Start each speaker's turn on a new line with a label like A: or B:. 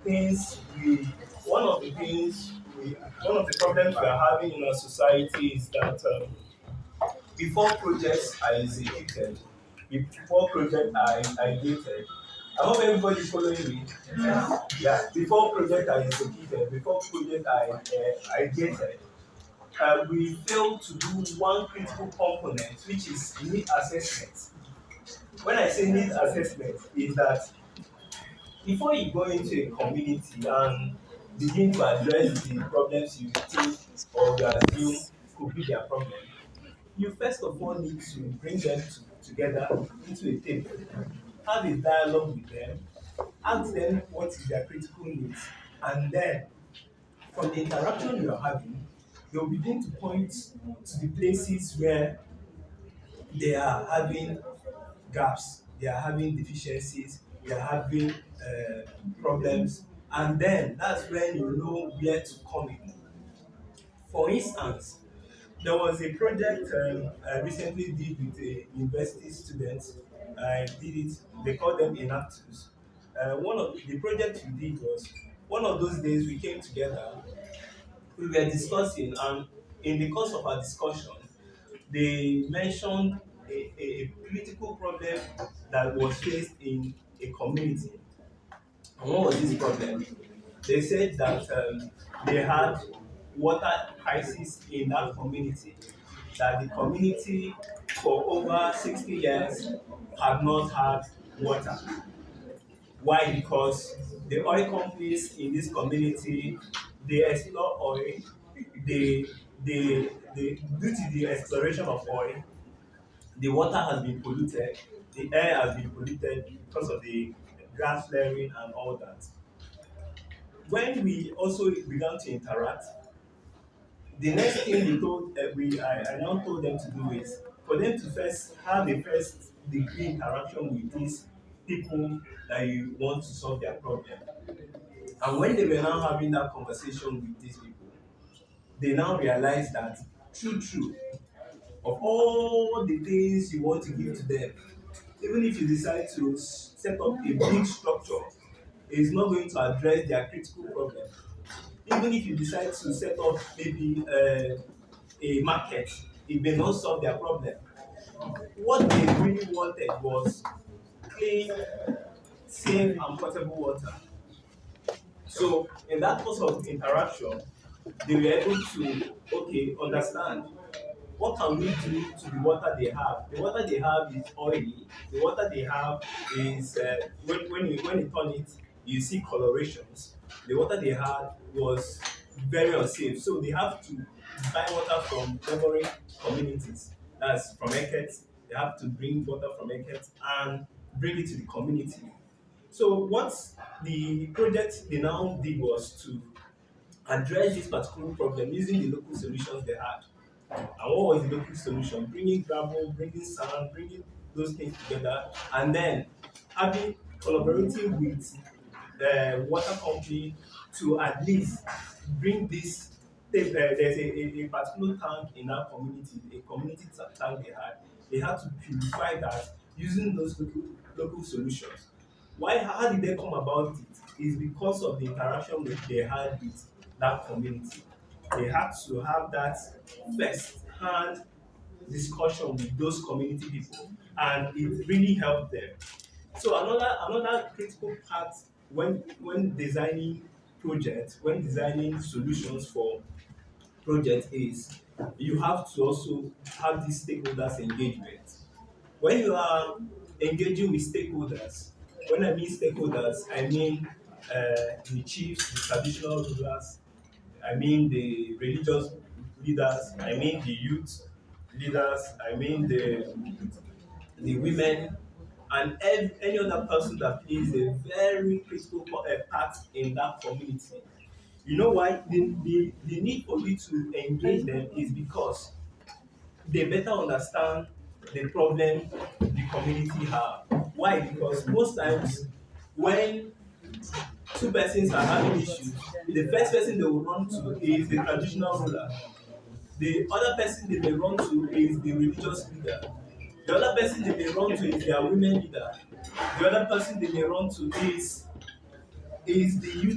A: things we, one of the problems we are having in our society is that before projects are executed, before projects are ideated, I hope everybody is following me. Yeah, before projects are executed, before projects are ideated, we fail to do one critical component, which is need assessment. When I say need assessment, is that before you go into a community and begin to address the problems you think or you assume could be their problem, you first of all need to bring them together into a table, have a dialogue with them, ask them what is their critical needs, and then from the interaction you are having, they will begin to point to the places where they are having gaps, they are having deficiencies, they are having problems, and then that's when you know where to come in. For instance, there was a project I recently did with a university student. I did it, they call them inactus. One of the project we did was one of those days we came together, we were discussing, and in the course of our discussion, they mentioned a critical problem that was faced in a community. And what was this problem? They said that they had water crisis in that community, that the community for over 60 years had not had water. Why? Because the oil companies in this community, they explore oil, they, due to the exploration of oil, the water has been polluted, the air has been polluted because of the gas flaring and all that. When we also began to interact, the next thing I now told them to do is for them to first have a first degree interaction with these people that you want to solve their problem. And when they were now having that conversation with these people, they now realized that true, of all the things you want to give to them, even if you decide to set up a big structure, it's not going to address their critical problem. Even if you decide to set up maybe a market, it may not solve their problem. What they really wanted was clean, safe, and potable water. So in that course of interaction, they were able to understand what can we do to the water they have. The water they have is oily. The water they have is when you turn it, you see colorations. The water they had was very unsafe, so they have to buy water from neighboring communities. That's from Eket. They have to bring water from Eket and bring it to the community. So what the project they now did was to address this particular problem using the local solutions they had. And what was the local solution? Bringing gravel, bringing sand, bringing those things together, and then having collaborating with the water company to at least bring this. There's a particular tank in our community, a community tank they had. They had to purify that using those local solutions. Why? How did they come about it? Is because of the interaction that they had with that community. They had to have that first hand discussion with those community people, and it really helped them. So another critical part when designing projects, when designing solutions for project is you have to also have this stakeholders engagement. When you are engaging with stakeholders, when I mean stakeholders, I mean the chiefs, the traditional rulers, I mean the religious leaders, I mean the youth leaders, I mean the women, and any other person that plays a very critical part in that community. You know why? The need for you to engage them is because they better understand the problem the community have. Why? Because most times when two persons are having issues, the first person they will run to is the traditional ruler. The other person they may run to is the religious leader. The other person they may run to is their women leader. The other person they may run to is is the